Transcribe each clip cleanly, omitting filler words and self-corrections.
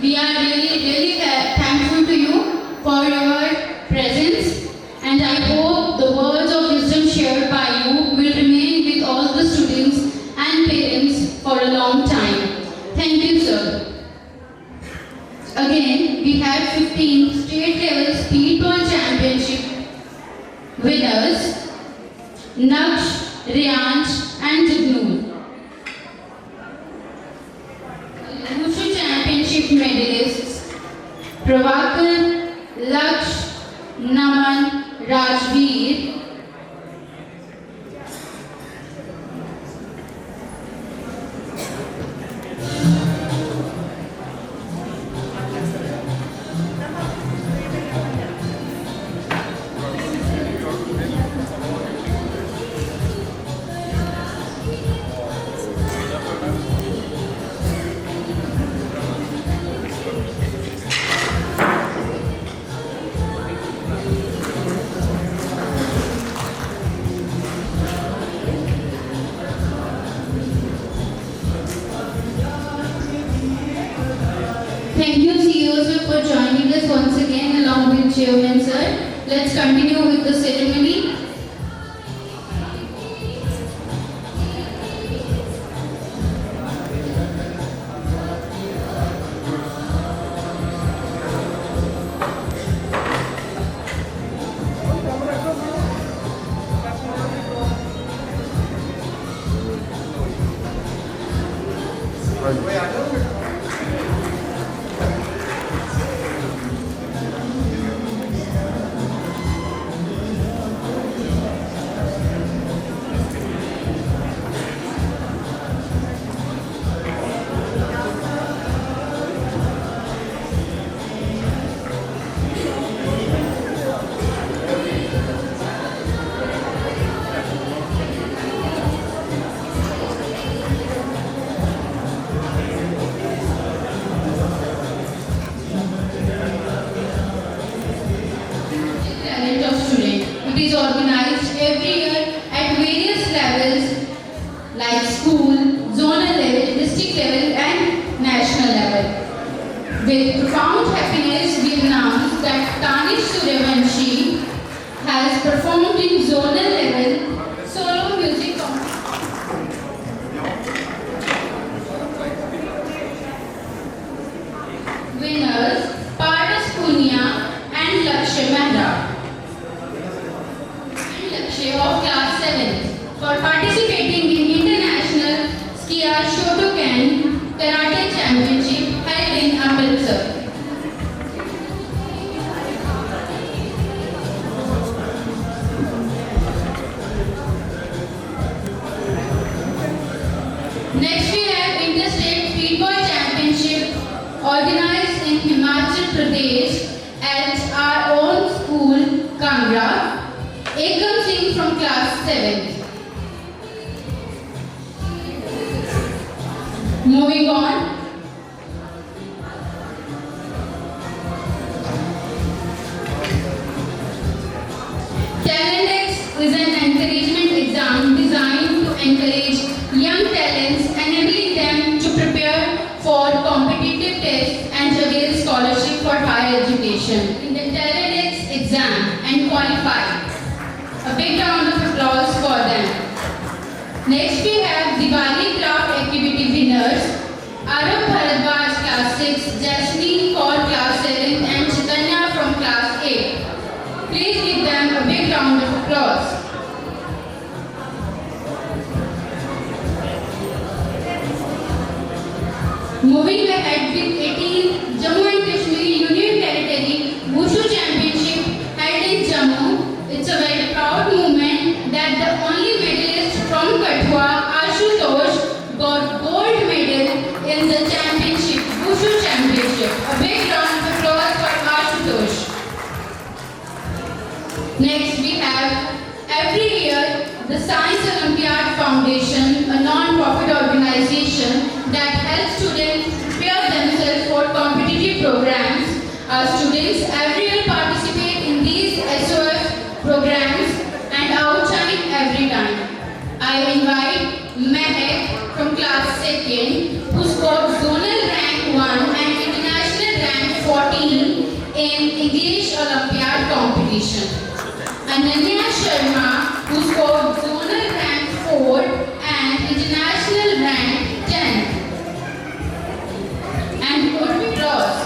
We are really thankful to you for your presence, and I hope the words of wisdom shared by you will remain with all the students and parents for a long time. Thank you, sir. Again, we have 15 state level speedball championship winners, Naksh, Riyansh, and Jignoor. Wushu championship medalists, Pravakar, Laksh, Naman, Rajveer. Thank you, CEO sir, for joining us once again along with Chairman sir. Let's continue with the ceremony. Talent of student. It is organized every year at various levels like school, zonal level, district level and national level. With profound happiness, we announce that Tanish Suryavanshi has performed in zonal level solo music competition. Winners Paras Punia and Lakshya Mehra. Lakshya of class 7 for participating in International Skiya Shotokan Karate Championship held in Amritsar. Next we have Interstate Speedball Championship organized in Himachal Pradesh at our own school, Kangra. Ekam Singh from class 7th. Moving on. Talentex is an encouragement exam designed to encourage young talents, enabling them to prepare for competitive tests and avail scholarship for higher education in the Talentex exam and qualify. A big round of applause for them. Next we have Diwali craft activity winners, Arab Bharadwaj class 6, Jasmine Kaur class 7 and Chaitanya from class 8. Please give them a big round of applause. Moving ahead with 18th Jammu and Kashmir Union Territory Wushu Championship held in Jammu. It's a very proud moment that the only medalist from Kathua, Ashutosh, got gold medal in the championship, Wushu Championship. A big round of applause for Ashutosh. Next we have every year the Science Olympiad Foundation, a non-profit organization that helps students prepare themselves for competitive programs. Our students every year participate in these SOF programs and outshine every time. I invite Mehak from class 2nd who scored zonal rank 1 and international Olympiad competition. Ananya Sharma, who scored zonal rank 4 and international rank 10. And Urvi Ross.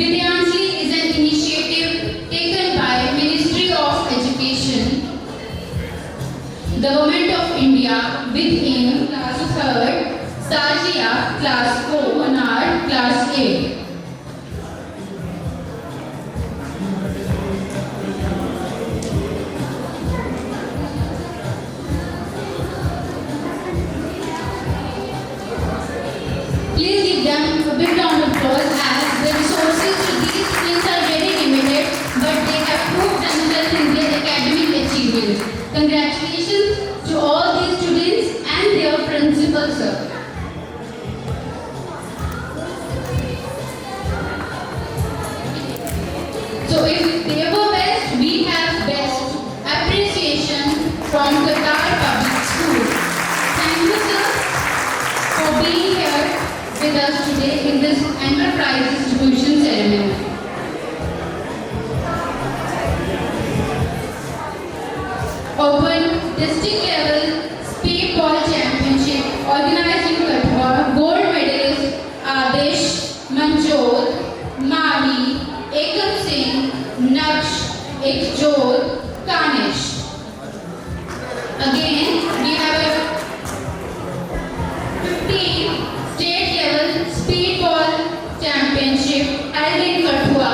Vidyanjali is an initiative taken by Ministry of Education, Government of India with aim class 3rd, Sajia class 4, Honar class 8. Please give them a big round of applause as the resources to these students are very limited, but they have proved themselves in their academic achievements. Congratulations to all these students and their principal sir. So if they were best, we have best appreciation from Qatar Public School. Thank you sir for being here with us today in this enterprise distribution ceremony. Open district level speedball championship organized in Kathua. Gold medalist Adesh, Manjot, Mahi, Ekam Singh, Naksh, Ekjot, Kanish. Again, we have a 15 state level speedball championship held in Kathua.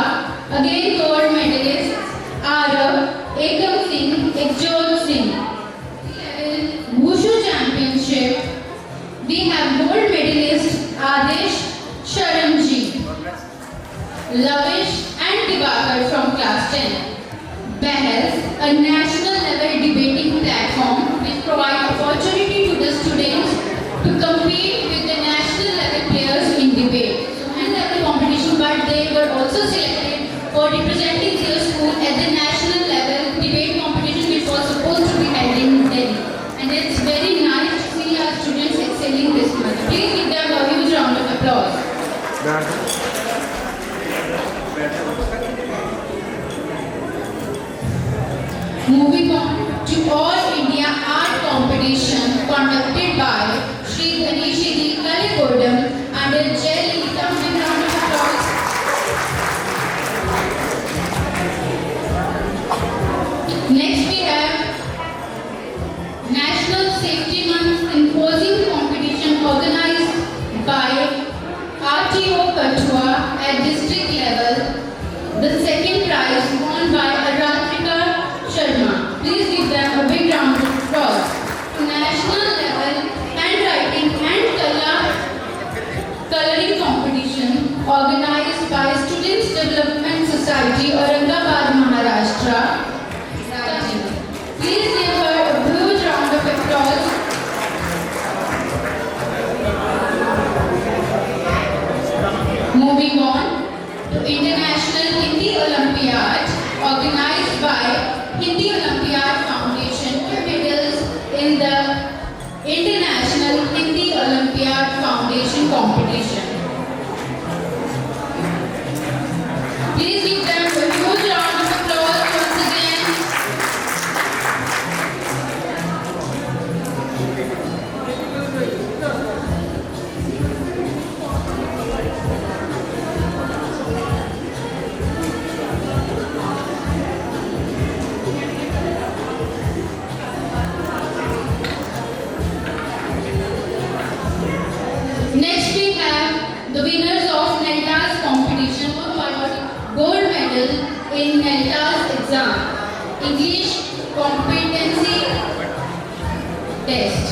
Again, gold medalist Arav, Ekam Singh, Ekjot Singh. Level Wushu championship. We have gold medalist Adesh Sharanji, Lavish and Dibakar from class 10. BEHES, a national level debating platform which provides opportunity to the students to compete with the national level players in debate. So and level competition, but they were also selected for representing their school at the national level debate competition which was supposed to be held in Delhi. And it's very nice to see our students excelling this much. Please give them a huge round of applause. Moving on to All India Art Competition conducted by Shri Dhanishri Kalekodam under Jai Lita. Big round of applause. Next we have National Safety Month Symposium Competition organized by RTO Kathua at district level. The second prize won by Aratrika Sharma. Please give them a big round of applause. National level handwriting and coloring competition organized by Students Development Society, Aurangabad, Maharashtra. Please give her a huge round of applause. Moving on to International Hindi Olympiad organized by Hindi Olympiad Foundation. Medals in the International Hindi Olympiad Foundation competition. Please give them a huge round of applause once again. Next we have the winners of NELTA's competition who got gold medal in NELTA's exam, English competency test.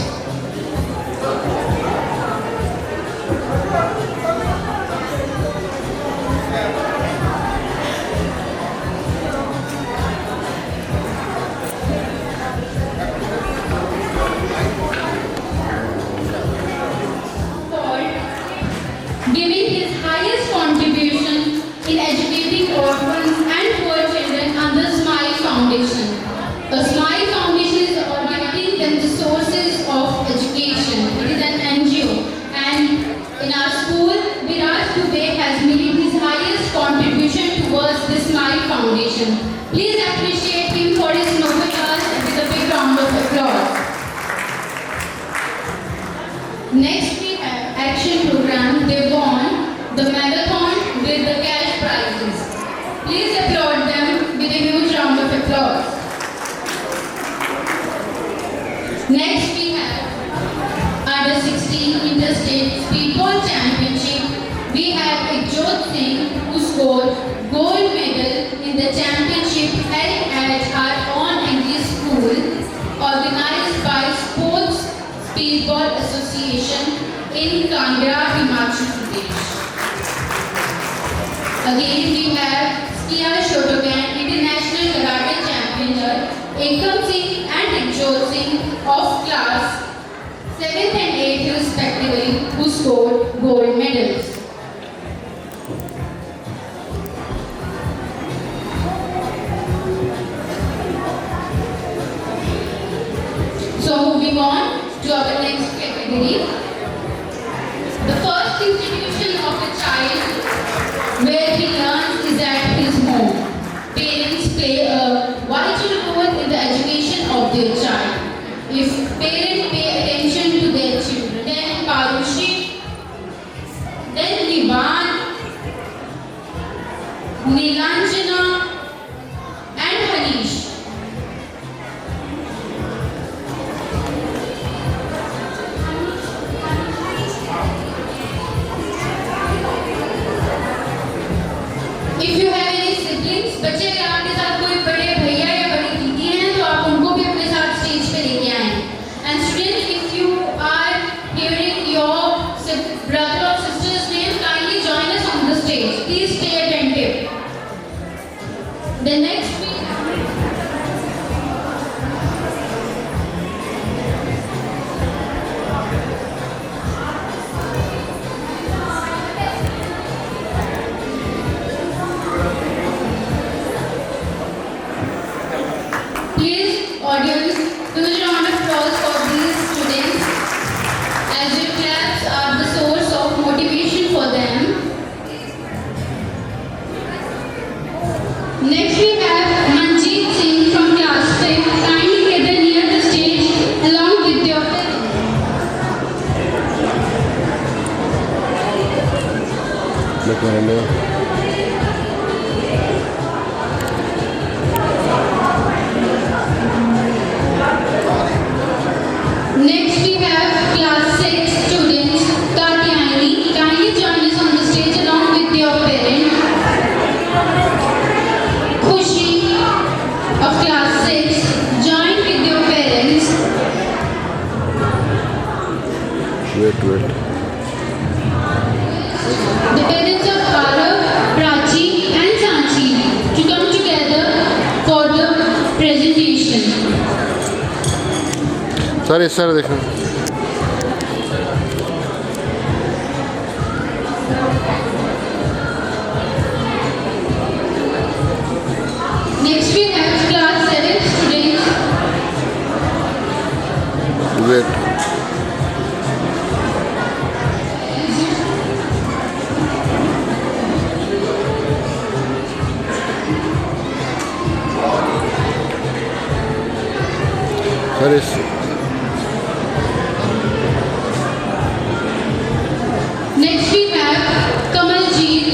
Foundation. Please appreciate him for his noble task with a big round of applause. Next we have action program. They won the marathon with the cash prizes. Please applaud them with a huge round of applause. Next we have under 16 Interstate Speedball Championship. We have Ekjot Singh who scored gold medal in the championship held at our own English school organized by Sports Speedball Association in Kangra, Himachal Pradesh. Again we have Skiya Shotokan International Karate Champion Ekam Singh and Ekjot Singh of class 7th and 8th respectively who scored gold medals. So moving on to our next category. The first institution of a child where he learns is at his home. Parents play a vital role in the education of their child. If parents pay attention to their children, then Parushi, then Nivan, Nilanjana and Harish. If you have any siblings, बच्चे अगर आपके साथ कोई बड़े भैया या बड़ी दीदी हैं तो आप उनको भी अपने साथ स्टेज पे लेके आएं. And students, if you are hearing your brother or sister's name, kindly join us on the stage. Please stay attentive. The next we Please, audience, huge round of applause for these students as your claps are the source of motivation for them. Next we have Manjeet Singh from class 5. Kindly gather near the stage along with your parents. Look around there. Next we have class 6 students Katyayani. Kindly join us on the stage along with your parents. Khushi of class 6, join with your parents. Wait. The parents of Arav, Prachi and Sanchi to come together for the presentation. Sir देखो. Next we have class 7 students. Wait. Sir, Next we have Kamaljeet.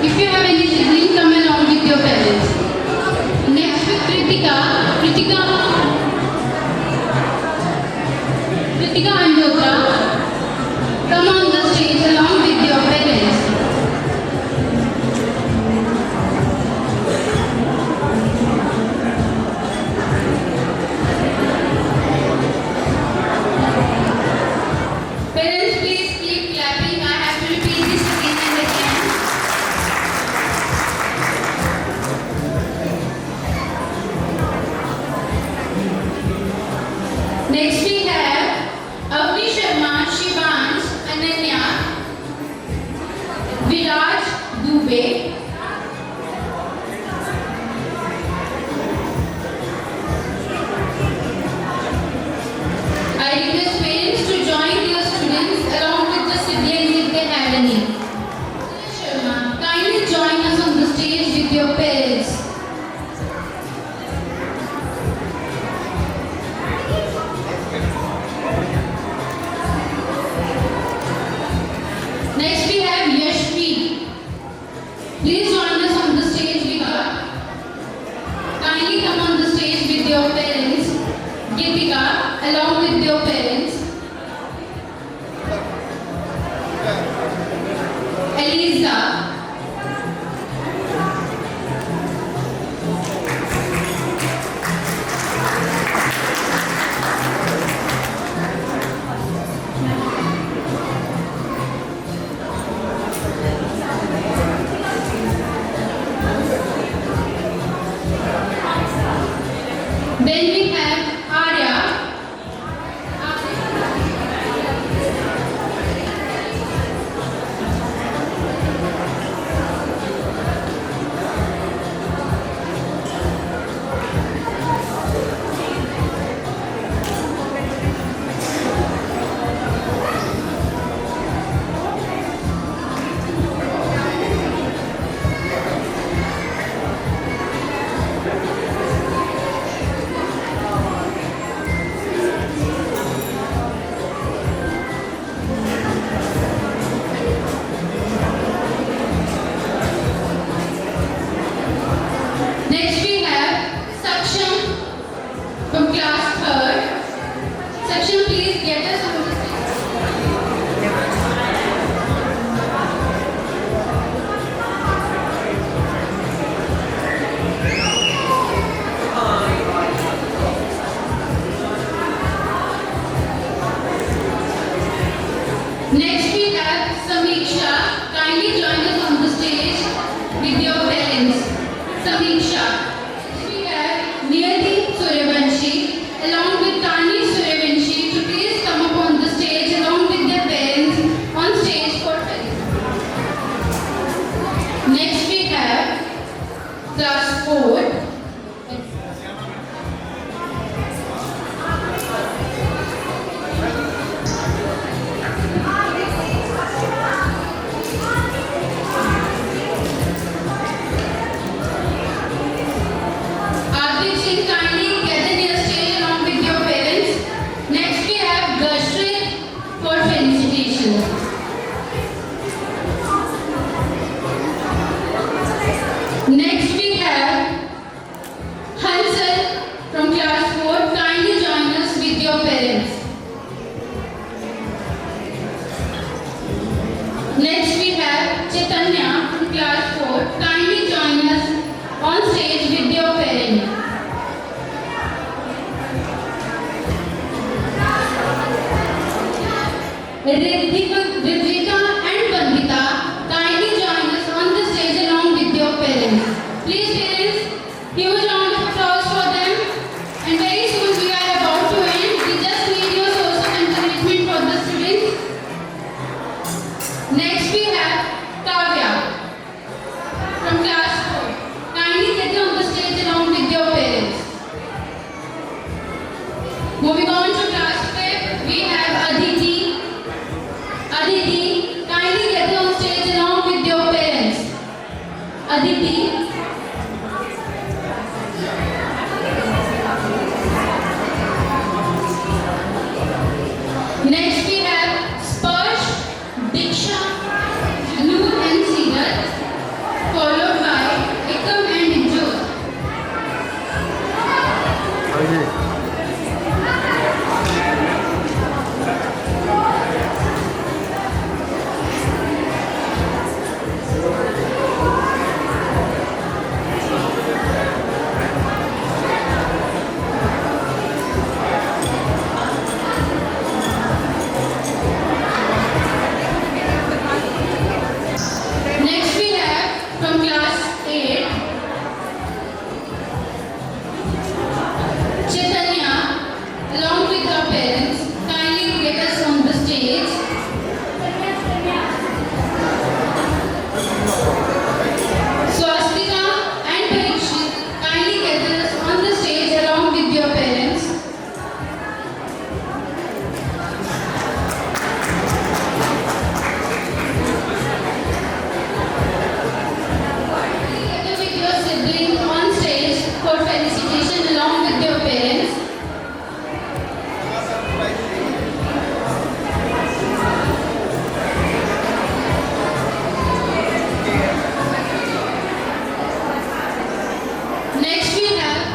If you have any sibling, come along with your parents. Next with Kritika Anjota. Come on the stage along with your parents. Then we have Arya. Next we have Saksham from class 3rd. Saksham, please get us on the stage. Next we have Samiksha. Kindly join us on the stage with your parents. Samiksha. Next we have Niyati Suryavanshi along with Tani Suryavanshi to please come up on the stage along with their parents on stage for felicitation. Next we have class 4. Arjit Singh, kindly gather near stage along with your parents. Next we have Gashrit for felicitation. Next we have Hansal from class 4. Kindly join us with your parents. Next we have Chaitanya from class 4. Kindly join us on stage with your parents. Ritvika and Vandita, kindly join us on the stage along with your parents. Please parents, huge round of applause for them. And very soon we are about to end. We just need your source of encouragement for the students. Next we have Kavya from class 4. Kindly get on the stage along with your parents. Moving on to class 5, we have Aditi. Aditi, kindly get on stage along with your parents. Aditi. Next we have Sparsh, Diksha, Noor and Sirat, followed by Ekam and Jyot. Next we have from class 8, Chaitanya, along with her parents, kindly get us on the stage. Swastika and Parikshit, kindly get us on the stage along with your parents. Together with your siblings on stage for felicitation along with your parents. Next we have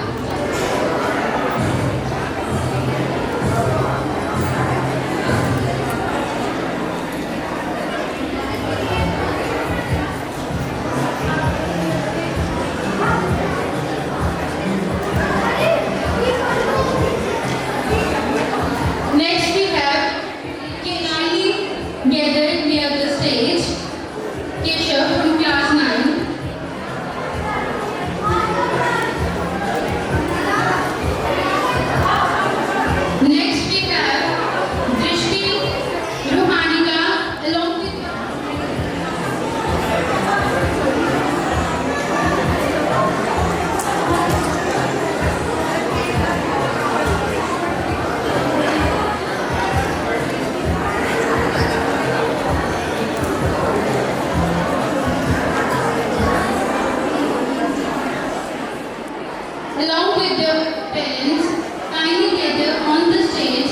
Next we have Kenali gathered near the stage. Keshav from class 9. along with their parents, kindly gather on the stage.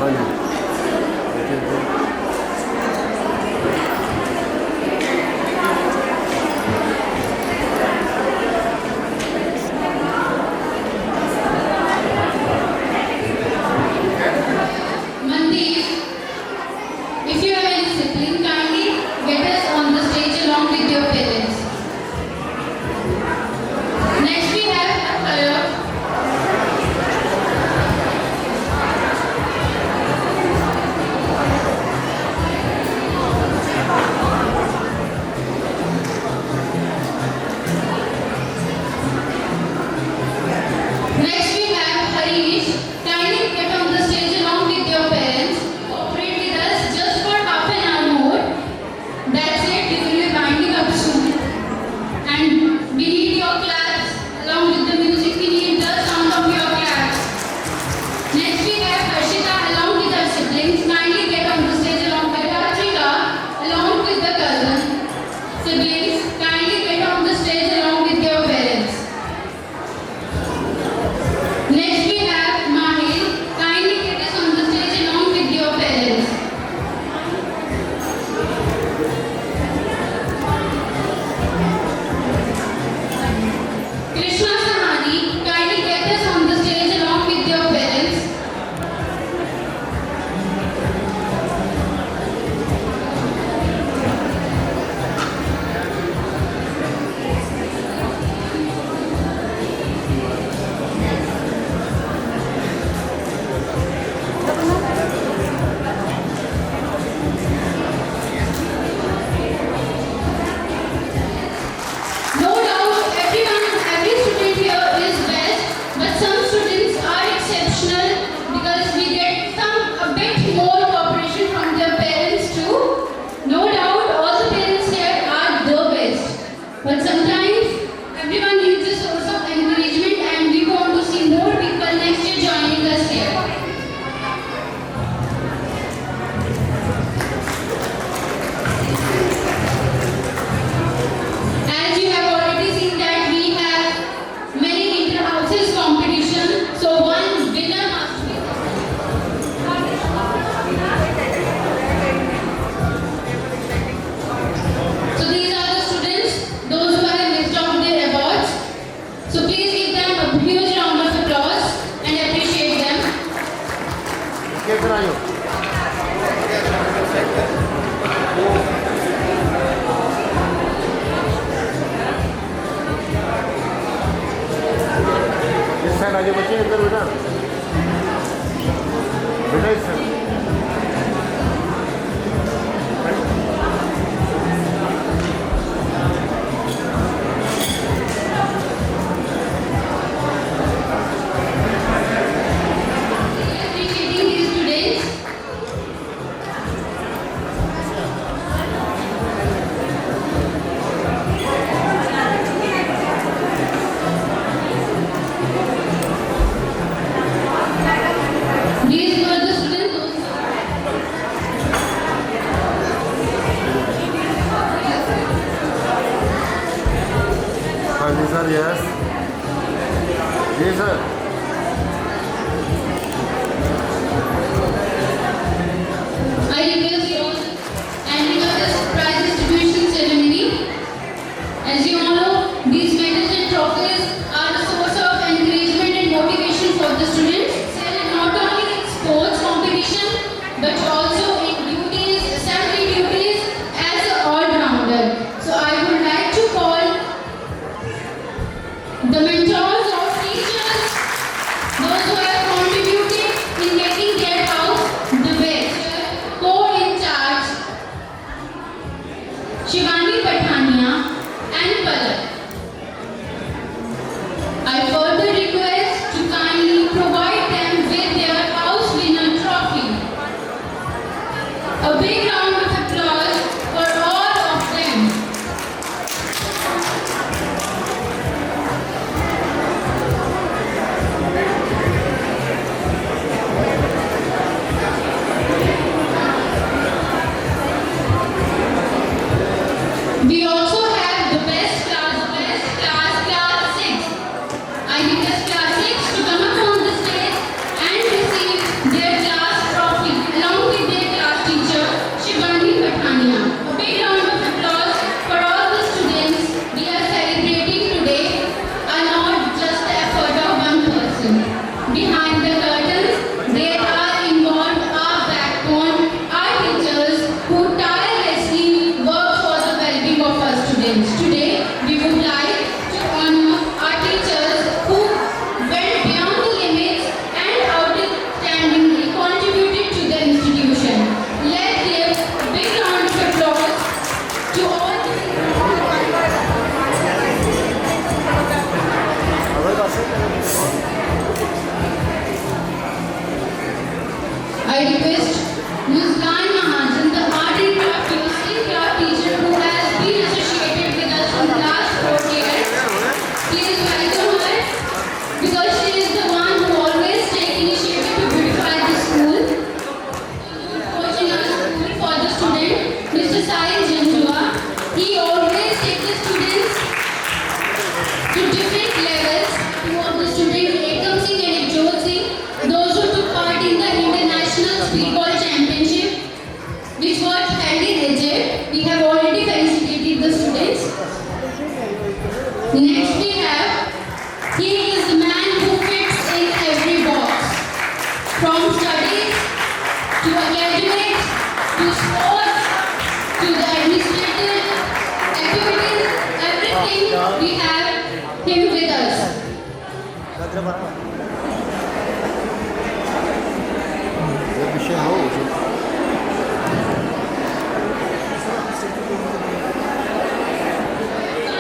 हाँ जी Mandeep, if you have any sibling, kindly get us on the stage along with your parents. Next we have Akaya. Next we have Harish. Kindly get on the stage along with your parents. Cooperate with us just for half an hour more. That's it. We will be winding up soon. And we need your claps along with the music. We need the sound of your claps. Next we have Harshita along with her siblings. Kindly get on the stage along with Harshita along with the cousin. Siblings, kindly get on the stage along with your parents. Next we have Mahir. Kindly get us on the stage along with your parents. Krishna Sahani. Kindly get us on the stage along with your parents. No doubt every student here is best, but some students are exceptional because we get a bit more cooperation from their parents too. No doubt all the parents here are the best, but sometimes everyone needs a source of encouragement and we want to see more people next year joining us here. As you have already seen that we have many inter-houses competition, so one winner must be. So these are the students, those who have missed out their awards. So please give them a huge round of applause and appreciate them. कैसे आयो इस side आगे बच्चे इधर बेटा बेटा इस side Appreciating these students. These were the students हाँ जी सर यस जी sir I request you all ending of this prize distribution ceremony. As you all know, these medals and trophies are a source of encouragement and motivation for the students. Excel not only in sports competition, but also in duties, assembly duties as an all-rounder. So I would like to call the mentors of teachers, those who have contributed in making their house the best. Co-in-charge Shivani Pathania and Palak. I further request to kindly provide them with their house winner trophy. A big round of applause for all of them. I request class 6 to come up on the stage and receive their class trophy along with their class teacher, Shivani Pathania. A big round of applause for all the students we are celebrating today are not just the effort of one person. Behind the curtains, there are involved our backbone, our teachers who tirelessly work for the well-being of our students. Today, we would like to honor our teachers who went beyond the limits and outstandingly contributed to the institution. Let's give a big round of applause to all the I request Ms. Gan Mahajan, the art and craft teacher who has been associated with us from the last 4 years. Please welcome her because she is the one who always takes initiative to beautify the school. Coaching our school for the student, Mr. Sai Janjua. He always takes the students to different levels. Two of the students, Ekam Singh and Ekjot Singh, those who took part in the International Speedball Championship, which was held in Egypt. We have already felicitated the students. Next we have, he is the man who fits in every box. From studies, to academics, to sports, to the administrative activities, everything we have him with us. ये विषय हो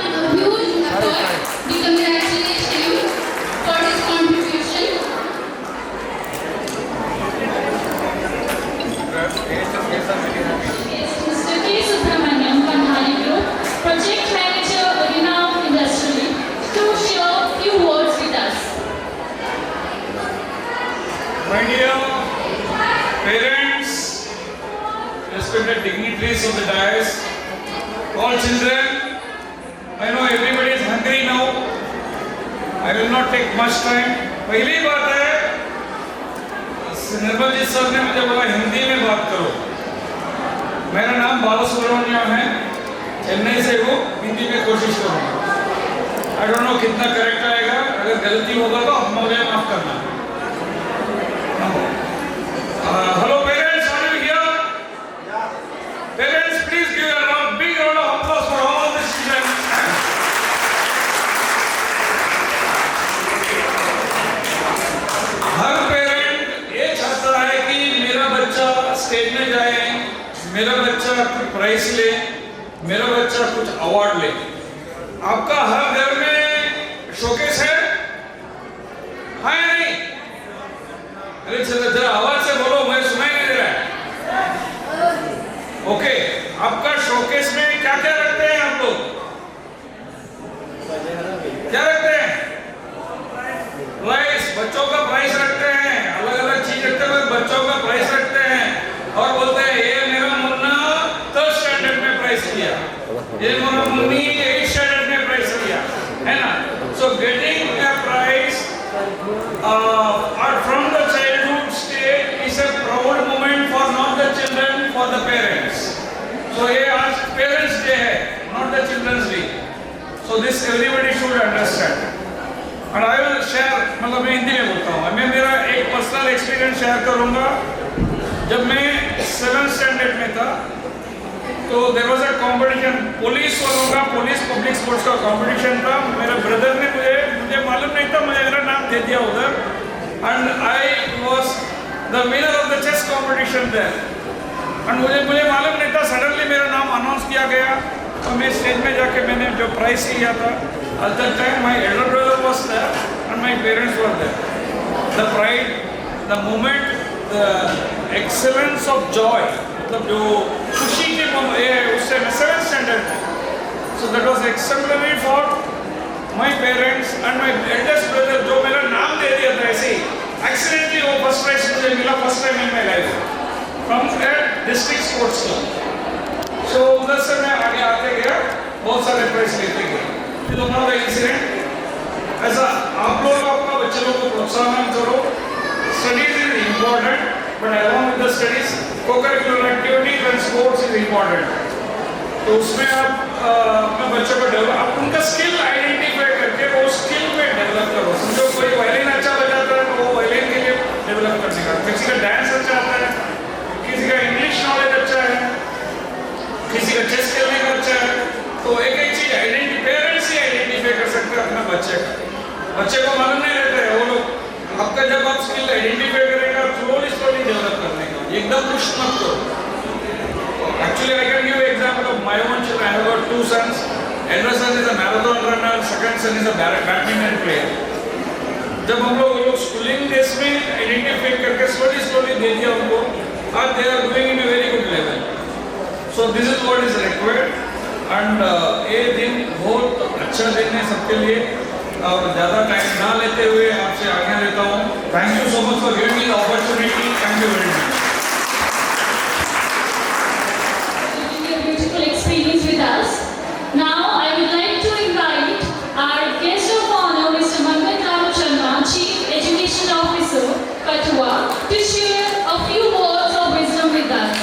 A huge effort. We congratulate him for his contribution. Mr. K. Subramaniam, Kanhari Group, Project Manager, Renowned Industry, to share few words with us. My dear parents, respected dignitaries of the dais, all children, I know everybody is hungry now. I will not take much time. पहली बात है, निर्मल जी sir ने मुझे बोला हिंदी में बात करो. मेरा नाम बाला सुब्रमण्यम है, चेन्नई से हूँ, हिंदी में कोशिश करूँगा. I don't know कितना करेक्ट आएगा, अगर गलती होगा तो आप मुझे माफ करना. Hello parents, are you here? Parents, please give a big round of applause for all the children. Her parent ये चाहता है कि मेरा बच्चा स्टेज में जाए, मेरा बच्चा कुछ प्राइज ले, मेरा बच्चा कुछ अवार्ड ले. आपका हर घर में शोकेस है? हाँ या नहीं? अरे चलो जरा आवाज से बोलो, मैं सुनाई नहीं दे रहा है. ओके, आपका शोकेस में क्या क्या रखते हैं आप लोग? क्या रखते हैं? प्राइस, बच्चों का प्राइस रखते हैं, अलग अलग चीज रखते हैं, बच्चों का प्राइस रखते हैं और बोलते हैं ये मेरा मुन्ना 3rd स्टैंडर्ड में प्राइस किया, ये मेरा मुन्नी 8th स्टैंडर्ड में प्राइस किया, है ना? So getting a price from the childhood stage is a proud moment for not the children, for the parents. So ये आज parents day है, not the children's day. So this everybody should understand. And I will share, मतलब मैं हिंदी में बोलता हूँ. मैं मेरा एक पर्सनल एक्सपीरियंस शेयर करूँगा. जब मैं 7th स्टैंडर्ड में था, तो there was a competition, police वालों का पुलिस पब्लिक स्पोर्ट्स का कंपटीशन था. मेरे ब्रदर ने मुझे मालूम नहीं था, मुझे मेरा नाम दे दिया उधर. And I was the winner of the chess competition there. And मुझे मालूम नहीं था, सडनली मेरा नाम अनाउंस किया गया और मैं स्टेज में जाके मैंने जो प्राइज लिया था. At that time my elder brother was there and my parents were there. The pride, the moment, the excellence of joy, मतलब जो खुशी के उससे मैं 7th स्टैंडर्ड में. So that was exemplary for my parents and my eldest brother, जो मेरा नाम दे दिया था ऐसे ही. Accidentally वो first prize मुझे मिला first time in my life from a district sports club. So उधर से मैं आगे आते गया, बहुत सारे प्राइज लेते गया. फिर दोनों का इंसिडेंट ऐसा आप लोग important, but along with the studies, co-curricular activities and sports is important. तो उसमें आप अपने बच्चों को डेवलप, आप उनका स्किल आइडेंटिफाई करके वो स्किल में डेवलप करो। समझो कोई वायलिन अच्छा बजाता है तो वो वायलिन के लिए डेवलप करने का, किसी का डांस अच्छा आता है, किसी का इंग्लिश नॉलेज अच्छा है, किसी का चेस खेलने का अच्छा है, तो एक एक चीज पेरेंट्स ही आइडेंटिफाई कर सकते हैं अपने बच्चे का। बच्चे को मालूम नहीं रहता है, वो लोग आपका जब आप स्किल आइडेंटिफाई करेगा स्लोली स्लोली डेवलप करने का, एकदम पुश मत करो। Actually, I can give you example of my own children. I have got two sons. Elder son is a marathon runner. Second son is a badminton player. जब हम लोग schooling days में identify करके slowly they दिया उनको, आज they are doing in a very good level. So this is what is required. And ये दिन बहुत अच्छा दिन है सबके लिए, और ज़्यादा टाइम ना लेते हुए आपसे आज्ञा लेता हूँ। Thank you so much for giving me the opportunity. Thank you very much. Experience with us. Now I would like to invite our guest of honor, Mr. Mangat Ramachandra, Chief Education Officer, Kathua, to share a few words of wisdom with us.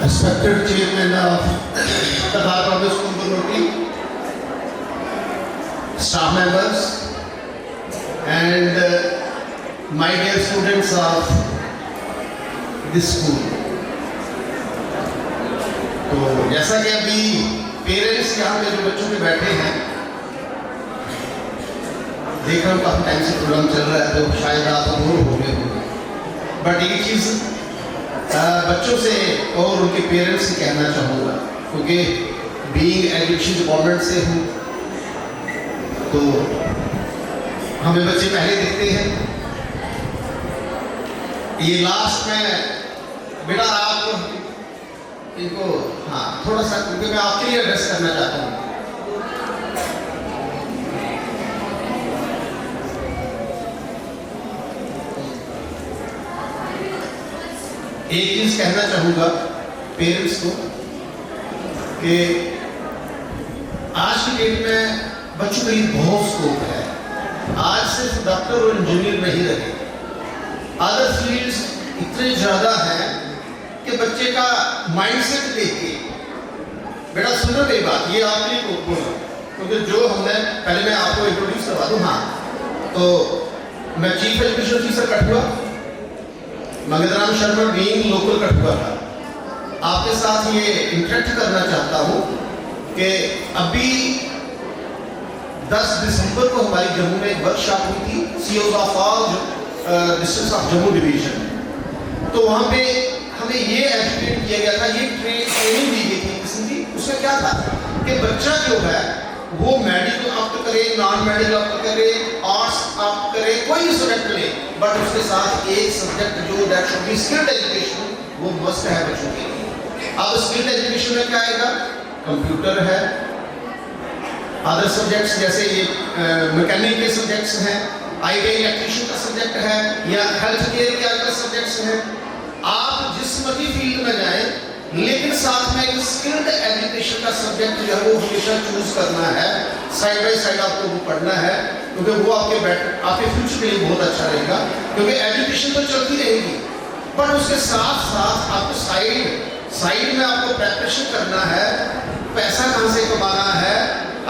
Respected Chairman of the Bhargava School Committee, staff members, and my dear students of this school. तो जैसा कि अभी parents यहाँ पे जो बच्चों के बैठे हैं, देख रहा हूँ काफी टाइम से प्रोग्राम चल रहा है तो शायद आप बोर हो गए होंगे, बट एक चीज बच्चों से और उनके पेरेंट्स से कहना चाहूँगा, क्योंकि बीइंग एजुकेशन डिपार्टमेंट से हूँ तो हमें बच्चे पहले दिखते हैं। ये लास्ट में बेटा आप इनको थोड़ा सा, क्योंकि मैं आपके लिए एड्रेस करना चाहता हूँ। एक चीज कहना चाहूंगा पेरेंट्स को कि आज की डेट में बच्चों के लिए बहुत स्कोप है। आज सिर्फ डॉक्टर और इंजीनियर नहीं रहे, अदर फील्ड्स इतने ज्यादा हैं कि बच्चे का माइंडसेट देख के, बेटा सुनो मेरी बात, ये आपके लिए बोलो, क्योंकि जो हमने पहले मैं आपको इंट्रोड्यूस करवा दूं। तो मैं chief education officer Kathua Mangat Ram Sharma being local Kathua था, आपके साथ ये इंटरेक्ट करना चाहता हूँ कि अभी 10 दिसंबर को हमारी जम्मू में एक वर्कशॉप हुई थी, CEOs of all districts of Jammu division. तो वहाँ पे हमें ये एजुकेट किया गया था, ये ट्रेनिंग दी गई थी किस्म की। उसमें क्या था कि बच्चा जो है वो मेडिकल ऑप्ट करे, नॉन मेडिकल ऑप्ट करे, आर्ट्स ऑप्ट करे, कोई भी सब्जेक्ट ले, बट उसके साथ एक सब्जेक्ट जो that should be skilled education, वो मस्ट है बच्चों के लिए। अब स्किल्ड एजुकेशन में क्या आएगा? कंप्यूटर है, अदर सब्जेक्ट्स जैसे ये मैकेनिक के सब्जेक्ट्स हैं, आईटी इलेक्ट्रिशियन का सब्जेक्ट है, या हेल्थ केयर के अदर सब्जेक्ट्स हैं। आप जिस मर्जी फील्ड में जाएं, लेकिन साथ में एक स्किल्ड एजुकेशन का सब्जेक्ट जो है वो हमेशा चूज करना है, साइड बाय साइड आपको वो पढ़ना है, क्योंकि वो आपके फ्यूचर के लिए बहुत अच्छा रहेगा। क्योंकि एजुकेशन तो चलती रहेगी, बट उसके साथ साथ आपको साइड में आपको प्रैक्टिस करना है, पैसा कहाँ से कमाना है।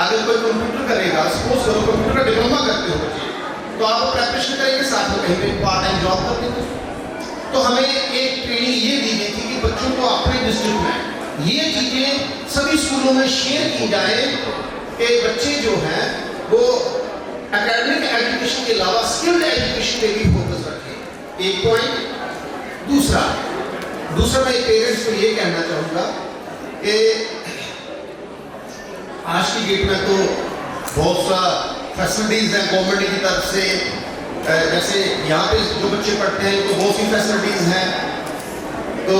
अगर कोई कंप्यूटर करेगा, सपोज करो कंप्यूटर का डिप्लोमा करते हो बच्चे, तो आप प्रैक्टिस करेंगे, साथ में कहीं पे पार्ट टाइम जॉब कर देंगे। तो हमें एक ट्रेनिंग ये दी गई थी कि बच्चों को अपने डिस्ट्रिक्ट में ये चीजें सभी स्कूलों में शेयर की जाए कि बच्चे जो हैं वो एकेडमिक एजुकेशन के अलावा स्किल्ड एजुकेशन पे भी फोकस रखें। एक पॉइंट। दूसरा मैं पेरेंट्स को ये कहना चाहूँगा कि आज की डेट में तो बहुत सा फैसिलिटीज हैं गवर्नमेंट की तरफ से, जैसे यहाँ पे जो बच्चे पढ़ते हैं उनको बहुत सी फैसिलिटीज हैं। तो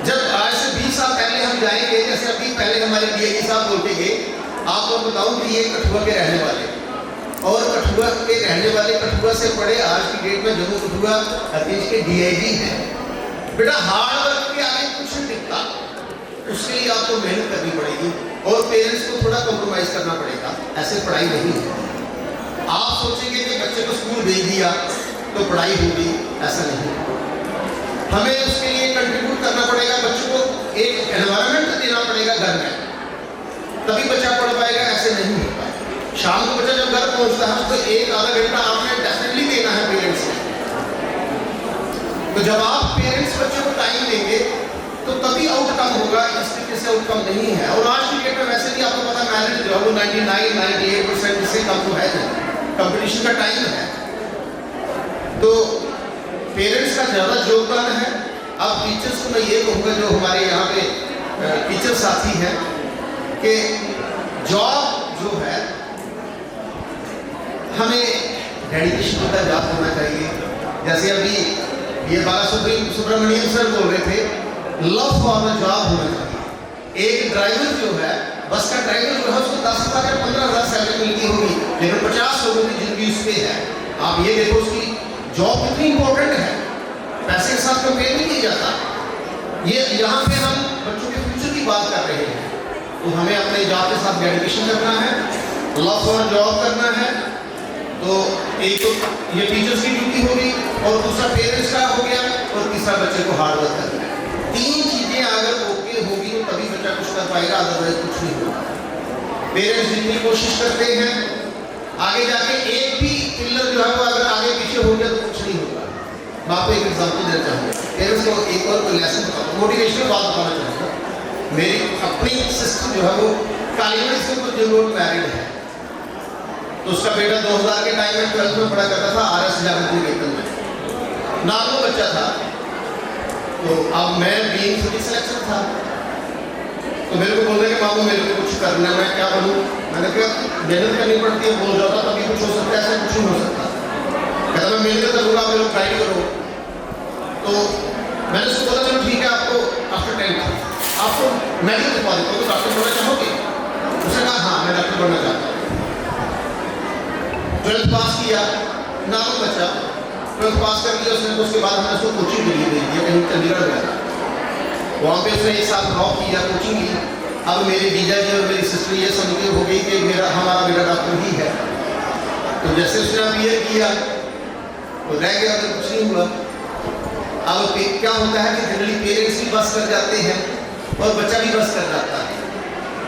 जब आज से 20 साल पहले हम जाएंगे, जैसे अभी पहले हमारे DIG साहब बोलते गए, आपको बताऊं कि ये कठुआ के रहने वाले, और कठुआ के रहने वाले कठुआ से पढ़े आज की डेट में जम्मू कठुआ देश के DIG हैं। बेटा हार्ड वर्क के आगे कुछ नहीं दिखता, उसके लिए आपको मेहनत करनी पड़ेगी और पेरेंट्स को थोड़ा कॉम्प्रोमाइज करना पड़ेगा, ऐसे पढ़ाई नहीं है। आप सोचेंगे कि बच्चे को स्कूल भेज दिया तो पढ़ाई होगी, ऐसा नहीं। हमें उसके लिए कंट्रीब्यूट करना पड़ेगा, बच्चों को एक एनवायरनमेंट देना पड़ेगा घर में, तभी बच्चा पढ़ पाएगा, ऐसे नहीं होता। शाम को बच्चा जब घर पहुंचता है तो 1-आधा घंटा आपने डेफिनेटली देना है पेरेंट्स को। तो जब आप पेरेंट्स बच्चे को टाइम देंगे तो तभी आउटकम होगा, इस तरीके से आउटकम नहीं है। और आज की डेट में वैसे भी आपको पता मैरिज जो है वो 99-98% से कम तो है नहीं, कंपटीशन का टाइम है, तो पेरेंट्स का ज़्यादा योगदान है। अब टीचर्स को मैं ये कहूँगा, जो हमारे यहाँ पे टीचर साथी हैं, कि जॉब जो है हमें डेडिकेशन का जॉब होना चाहिए। जैसे अभी ये बाला सुब्रमण्यम सर बोल रहे थे, लव फॉर द जॉब होना चाहिए। एक ड्राइवर जो है, बस का ड्राइवर जो है, उसको 10,000 या 15,000 सैलरी मिलती होगी, लेकिन 50 लोगों की जिंदगी उस पर है। आप ये देखो उसकी जॉब कितनी इंपॉर्टेंट है, पैसे के साथ कंपेयर नहीं किया जाता। ये यहाँ पे हम बच्चों के फ्यूचर की बात कर रहे हैं, तो हमें अपने जॉब के साथ डेडिकेशन करना है, लव फॉर जॉब करना है। तो एक तो ये टीचर्स की ड्यूटी होगी, और दूसरा पेरेंट्स का हो गया, और तीसरा बच्चे को हार्ड वर्क करना है। 3 चीजें अगर ओके होगी तो तभी बच्चा कुछ कर पाएगा, अदरवाइज कुछ नहीं होगा। पेरेंट्स जितनी कोशिश करते हैं, आगे जाके एक भी पिलर जो है वो अगर आगे पीछे हो गया तो कुछ नहीं होगा। मैं आपको एक एग्जाम्पल देना चाहूँगा, पेरेंट्स को एक और कोई लेसन बताऊँ, मोटिवेशनल बात बताना चाहूँगा। मेरी अपनी सिस्टर जो है वो कालीगढ़ से कुछ जो लोग मैरिड है, तो उसका बेटा 2000 के टाइम में 12th में पढ़ा करता था RS जागृति वेतन में, नार्मल बच्चा था। तो अब मैं बीइंग फिजिक्स सिलेक्शन था, तो मेरे को बोलने के मामू मेरे को कुछ करना है, मैं क्या बनूँ? मैंने कहा मेहनत करनी पड़ती है, बोल जाता तभी कुछ हो सकता है, ऐसा कुछ नहीं हो सकता। कहता मैं मेहनत करूँगा, आप लोग ट्राई करो। तो मैंने उसको बोला चलो ठीक है, आपको आफ्टर 10th आपको मेडिकल दिखवा देता हूँ, तो डॉक्टर बनना चाहोगे? उसने कहा हाँ मैं डॉक्टर बनना चाहता हूँ। 12th पास किया, नाम बच्चा 12th पास कर लिया उसने, तो उसके बाद हमने उसको कोचिंग के लिए भेज दिया, कहीं चंडीगढ़ गया था। वहाँ पे उसने 1 साल ड्रॉप किया, कोचिंग की। अब मेरे जीजा जी और मेरी सिस्टर ये समझ हो गई कि हमारा बेटा डॉक्टर ही है। तो जैसे उसने अब ये किया तो रह गया, तो कुछ नहीं हुआ। अब क्या होता है कि जनरली पेरेंट्स भी बस कर जाते हैं और बच्चा भी बस कर जाता है,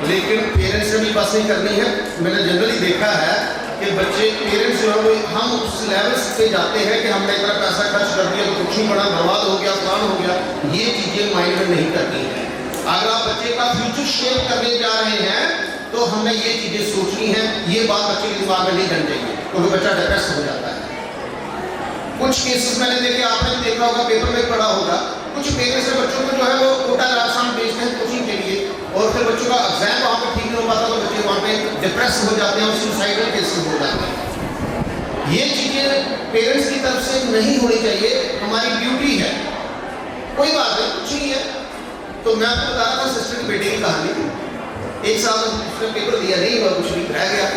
लेकिन पेरेंट्स ने भी बस नहीं करनी है। मैंने जनरली देखा है कि बच्चे पेरेंट्स जो है हम उस लेवल पे जाते हैं कि हमने इतना पैसा खर्च कर दिया तो कुछ नहीं बड़ा, बर्बाद हो गया, काम हो गया। ये चीज़ें माइंड में नहीं करनी है। अगर आप बच्चे का फ्यूचर शेप करने जा रहे हैं तो हमें ये चीज़ें सोचनी है। ये बात बच्चे के दिमाग में नहीं रहनी चाहिए, क्योंकि बच्चा डिप्रेस हो जाता है। कुछ केसेस मैंने देखे, आपने भी देखा होगा, पेपर में पढ़ा होगा, कुछ पेरेंट्स से बच्चों को जो है वो कोटा राजस्थान भेजते हैं कोचिंग के लिए, और फिर बच्चों का एग्जाम वहाँ पे ठीक नहीं हो पाता तो बच्चे वहाँ पे डिप्रेस हो जाते हैं और सुसाइडल केसेस हो जाते हैं। ये चीज़ें पेरेंट्स की तरफ से नहीं होनी चाहिए, हमारी ड्यूटी है। कोई बात नहीं, कुछ नहीं है। तो मैं आपको बता रहा था सिस्टर की बेटी की कहानी। 1 साल उसने पेपर दिया, नहीं हुआ, कुछ नहीं, रह गया।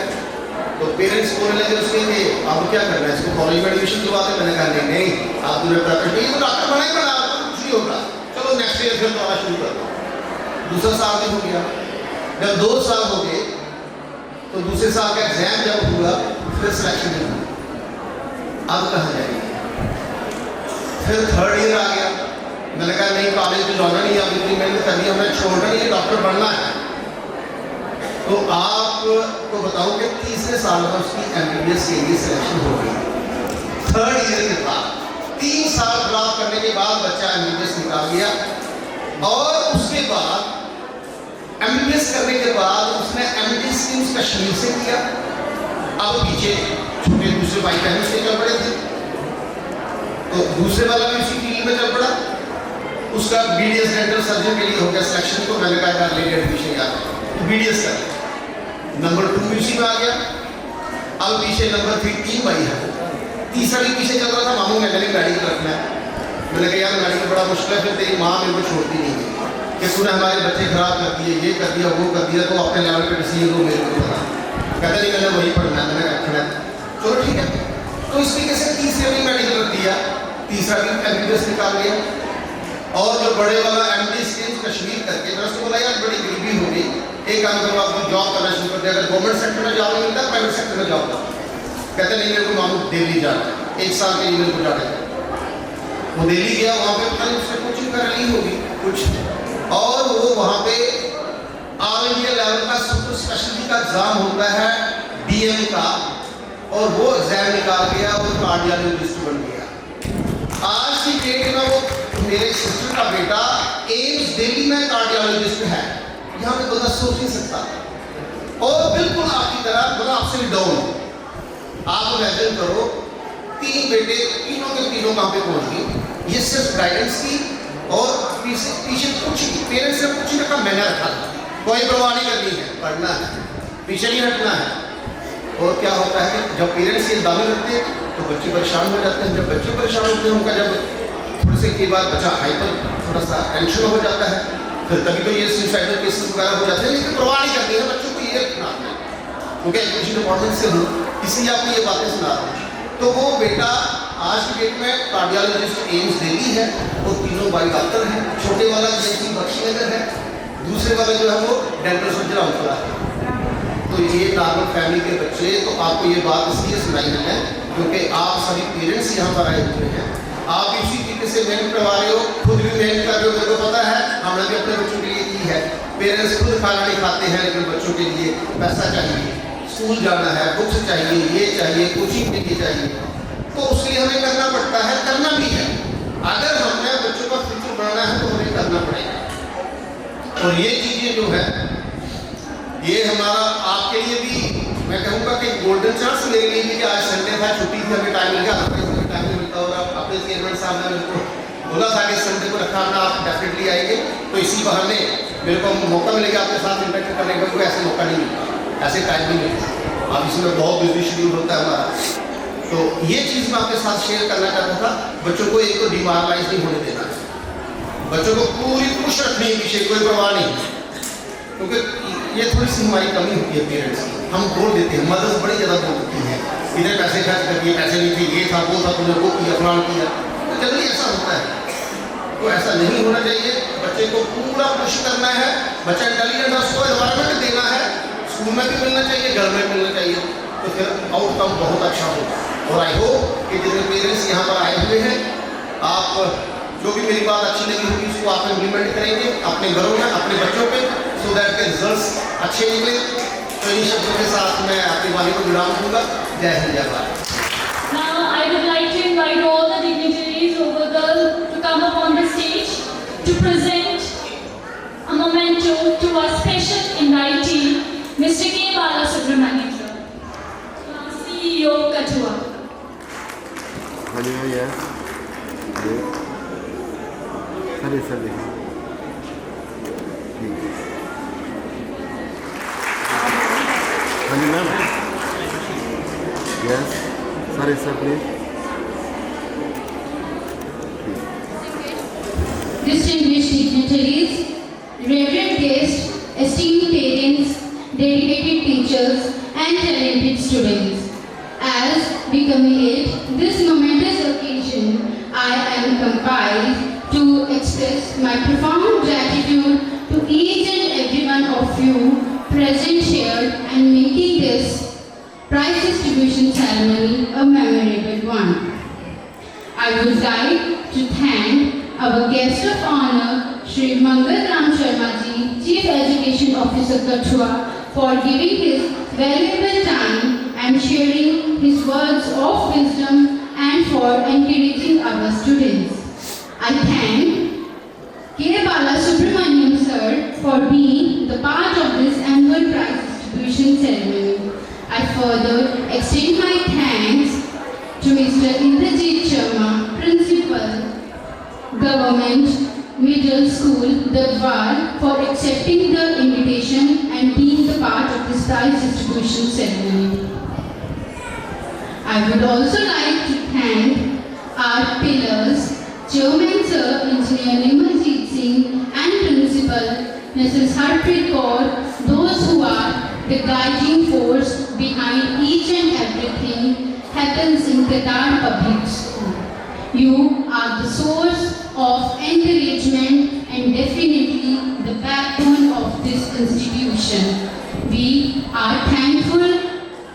तो पेरेंट्स बोलने लगे उसके कि आप क्या करना है, इसको कॉलेज में एडमिशन दिलवा दें। मैंने कहा नहीं, आप पूरे प्रिपरेशन तो डॉक्टर बना ही बना, कुछ नहीं होगा, चलो नेक्स्ट ईयर फिर दोबारा शुरू कर दो। दूसरा साल भी हो गया। जब 2 साल हो गए तो दूसरे साल का एग्जाम जब हुआ फिर सिलेक्शन नहीं हुआ। अब कहाँ जाएंगे? फिर 3rd ईयर आ गया। मैंने कहा नहीं, कॉलेज में जाना नहीं, अब इतनी मेहनत करनी है, हमें छोड़ना नहीं है, डॉक्टर बनना है। तो आपको बताऊं कि 3रे साल में उसकी MBBS के लिए सिलेक्शन हो गई। 3rd ईयर के बाद 3 साल ड्रॉप करने के बाद बच्चा MBBS निकाल गया, और उसके बाद MBBS करने के बाद उसने MD स्कीम्स कश्मीर से किया। अब पीछे छोटे दूसरे भाई बहन उसके चल पड़े थे, तो दूसरे वाला भी उसी फील्ड में चल पड़ा। उसका BDS डेंटल सर्जन के लिए हो गया सिलेक्शन। तो मैंने कहा लेकर एडमिशन याद तो BDS कर नंबर 2 भी उसी में आ गया। अब पीछे नंबर 3 भाई है, तीसरा भी पीछे चल रहा था, मामू मैंने गाड़ी को रखना है। मैंने कहा यार गाड़ी का बड़ा मुश्किल है, फिर तेरी माँ मेरे को छोड़ती नहीं है कि तूने हमारे बच्चे खराब कर दिए, ये कर दिया, वो कर दिया, तो अपने लेवल पे डिसीजन दो, मेरे को पता। कहते नहीं मैंने वही पढ़ना है, मैंने रखना है, चलो ठीक है। तो इस तरीके से तीसरे भी मेडिकल रख दिया, तीसरा भी MBBS निकाल लिया। और जो बड़े वाला MD स्कीम्स कश्मीर करके, मैं उसको बोला यार बड़ी गरीबी हो गई, एक काम करो, आप जॉब करना शुरू कर दिया। अगर गवर्नमेंट सेक्टर में जॉब नहीं मिलता, प्राइवेट सेक्टर में जॉब करो। कहते नहीं मेरे को मामू दिल्ली जाना है, 1 साल के लिए मेरे को जाना है। वो दिल्ली गया, वहाँ पे पता नहीं उसने कोचिंग कर रही होगी कुछ, और वो वहाँ पे ऑल इंडिया लेवल का सुपर स्पेशलिटी का एग्जाम होता है डीएम का, और वो एग्जाम निकाल गया और कार्डियोलॉजिस्ट बन गया। आज की डेट में वो मेरे सिस्टर का बेटा एम्स दिल्ली में कार्डियोलॉजिस्ट है, यहाँ पे बंदा सोच नहीं सकता। और बिल्कुल आपकी तरह मतलब आपसे भी डाउन। आप इमेजिन करो 3 बेटे, तीनों के तीनों कहाँ पे पहुँच गए। ये सिर्फ गाइडेंस की और पीछे कुछ पेरेंट्स ने कुछ रखा, मैंने रखा, कोई परवाह नहीं करनी है, पढ़ना है, पीछे नहीं हटना है। और क्या होता है कि जब पेरेंट्स ये दावे रखते हैं तो बच्चे परेशान हो जाते हैं। जब बच्चे परेशान होते हैं, उनका जब थोड़े से के बाद बच्चा हाइपर थोड़ा सा टेंशन हो जाता है, फिर तभी तो ये सुसाइडल केसेस वगैरह हो जाते हैं। लेकिन परवाह नहीं करनी है, बच्चों को ये रखना है, क्योंकि एजुकेशन डिपार्टमेंट से हूँ, इसलिए आपको ये बातें सुना रहा हूँ। तो वो बेटा आज की डेट में कार्डियोलॉजिस्ट एम्स दिल्ली है, और तीनों भाई डॉक्टर हैं। छोटे वाला जेसी बख्शीनगर है, दूसरे वाला जो है वो डेंटल सर्जन अमला है। तो ये नॉर्मल फैमिली के बच्चे, तो आपको ये बात इसलिए सुनाई है क्योंकि आप सभी पेरेंट्स यहाँ पर आए हुए हैं। आप इसी तरीके से मेहनत करवा रहे हो, खुद भी मेहनत कर रहे हो, मेरे को पता है, हमने भी अपने बच्चों के लिए की है। पेरेंट्स खुद खाना नहीं खाते हैं, लेकिन बच्चों के लिए पैसा चाहिए, स्कूल जाना है, बुक्स चाहिए, ये चाहिए, कोचिंग के लिए चाहिए, तो उसके लिए हमें करना पड़ता है, करना भी है। अगर हमने बच्चों का फ्यूचर बनाना है तो हमें करना पड़ेगा। और ये चीज़ें जो है, ये हमारा आपके लिए भी मैं कहूँगा कि गोल्डन चांस मेरे लिए भी, कि आज संडे था, छुट्टी थी, हमें टाइम मिल गया, हमें टाइम नहीं मिलता। और अपने चेयरमैन साहब ने मेरे को बोला था कि संडे को रखा ना, आप डेफिनेटली आएंगे, तो इसी बहाने मेरे को मौका मिलेगा आपके साथ इंटरेक्ट करने का, कोई ऐसे मौका नहीं मिलता, ऐसे टाइम नहीं मिलता। अब इसमें बहुत बिजी शेड्यूल होता है हमारा। तो ये चीज़ मैं आपके साथ शेयर करना चाहता था। बच्चों को एक तो डिमोरलाइज नहीं होने देना है, बच्चों को पूरी खुश रखनी है, पीछे कोई परवाह नहीं, क्योंकि ये थोड़ी सी हमारी कमी होती है पेरेंट्स की। हम बोल देते हैं, मदर्स बड़ी ज़्यादा बोल देती हैं, इधर पैसे खर्च कर दिए, पैसे नहीं थे, ये था, वो था, तुमने वो किया, फलान किया, तो जल्दी ऐसा होता है। तो ऐसा नहीं होना चाहिए। बच्चे को पूरा पुश करना है, बच्चा इंटेलिजेंट है, उसको एनवायरनमेंट देना है, स्कूल में भी मिलना चाहिए, घर में मिलना चाहिए, तो फिर आउटकम बहुत अच्छा होगा। और आई होप कि जितने पेरेंट्स यहाँ पर आए हुए हैं, आप जो भी मेरी बात अच्छी लगी होगी उसको आप इम्प्लीमेंट करेंगे अपने घरों में, अपने बच्चों पे, सो दैट के रिजल्ट्स अच्छे निकले। तो इन शब्दों के साथ मैं अपनी वाणी को विराम दूंगा। जय हिंद, जय Bharat. Now I would like to invite all the dignitaries over there to come up on the stage to present a memento to our special invitee, Mr. K. Balasubramanian, CEO Kathua. Hello, yes. Sir देखिए, हाँ जी ma'am, yes sir please. Distinguished dignitaries, reverend guests, esteemed parents, dedicated teachers, and talented students. As we commemorate this momentous occasion, I am compelled to express my profound gratitude to each and every one of you present here and making this prize distribution ceremony a memorable one. I would like to thank our guest of honor, Shri Mangal Ram Sharma ji, Chief Education Officer Kathua, for giving his valuable time and sharing his words of wisdom and for encouraging our students. I thank K. Balasubramanian sir for being the part of this annual prize distribution ceremony. I further extend my thanks to Mr. Indrajit Sharma, Principal, Government Middle School, Dadwar, for accepting the invitation and being the part of this prize distribution ceremony. I would also like to thank our pillars, Chairman Sir Engineer Nimaljeet Singh and Principal Mrs. Harpreet Kaur, those who are the guiding force behind each and everything happens in Qatar Public School. You are the source of encouragement and definitely the backbone of this institution. We are thankful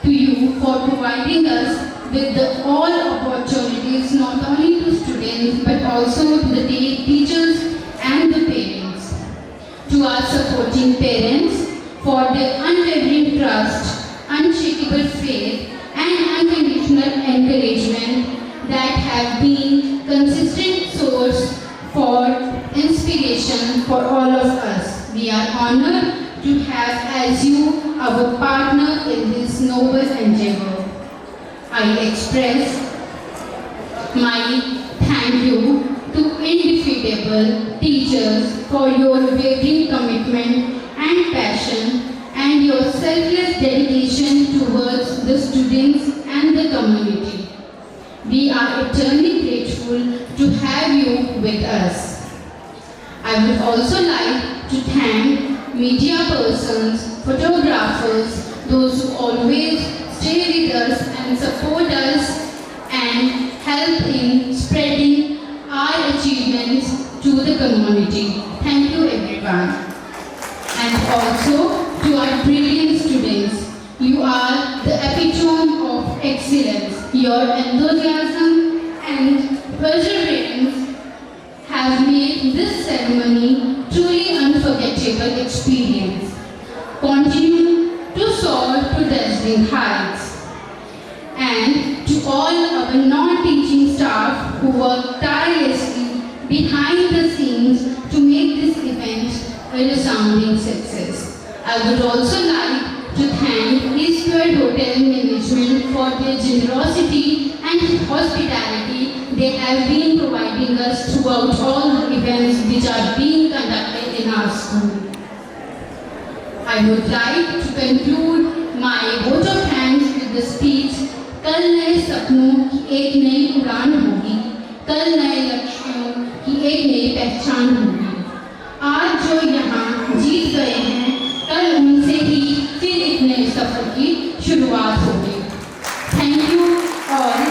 to to you for providing us with all opportunities, not only to students but also to the teachers and the parents. To our supporting parents for their unwavering trust, unshakable faith and unconditional encouragement that have been consistent source for inspiration for all of us. We are honored to have as you our partner in this noble endeavor. I express my thank you to indefeasible teachers for your unwavering commitment and passion and your selfless dedication towards the students and the community. We are eternally grateful to have you with us. I would also like to thank media persons, photographers, those who always stay with us and support us and help in spreading our achievements to the community. Thank you everyone. And also to our brilliant students. You are the epitome of excellence. Your enthusiasm and perseverance have made this ceremony truly unforgettable experience. Continue to soar to dazzling heights. And to all our non-teaching staff who work tirelessly behind the scenes to make this event a resounding success. I would also like to thank Eastward Hotel Management for their generosity and hospitality they have been providing us throughout all the events which are being conducted in our school. I would like to conclude my vote of thanks with the speech, कल नए सपनों की एक नई उड़ान होगी, कल नए लक्ष्यों की एक नई पहचान होगी। आज जो यहाँ जीत गए हैं, कल उनसे ही फिर एक नए सफर की शुरुआत होगी। Thank you all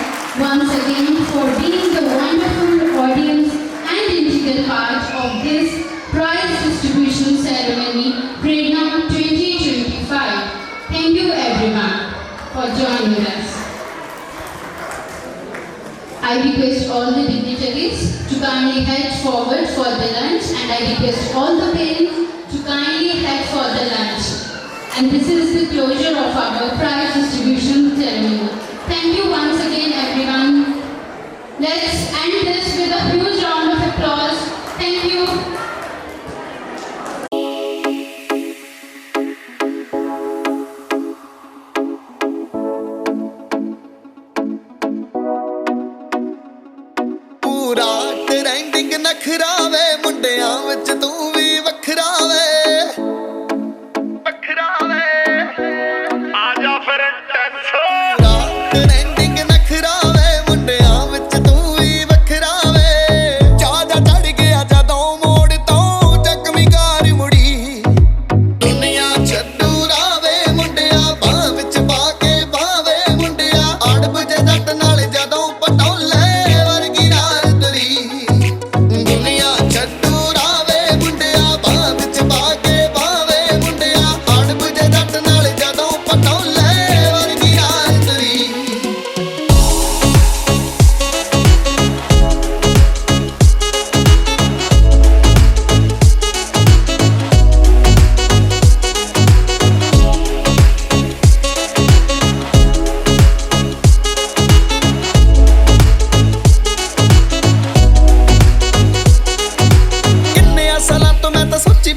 once again for being the wonderful audience and integral part of this prize distribution ceremony, Prerna 2025. Thank you everyone for joining us. I request all the dignitaries to kindly head forward for the lunch, and I request all the parents to kindly head for the lunch. And this is the closure of our prize distribution ceremony. Thank you once again everyone. Let's end this with a huge round of applause. Thank you. पूरा trending नखरा वे मुंडियां विच तू भी वखरा वे आजा फिर पूरा trending नखरा वे मुंडियां विच तू भी वखरा वे चाचा चढ़ गया जदों मोड़ तो जख्मी कार मुड़ी दुनिया छड्डू रावे मुंडिया बाह विच पा के बावे मुंडिया अड़ब जे जट नाल जदों पटौले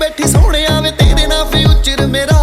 बैठी सोहणिया वे तेरे नाल फ्यूचर मेरा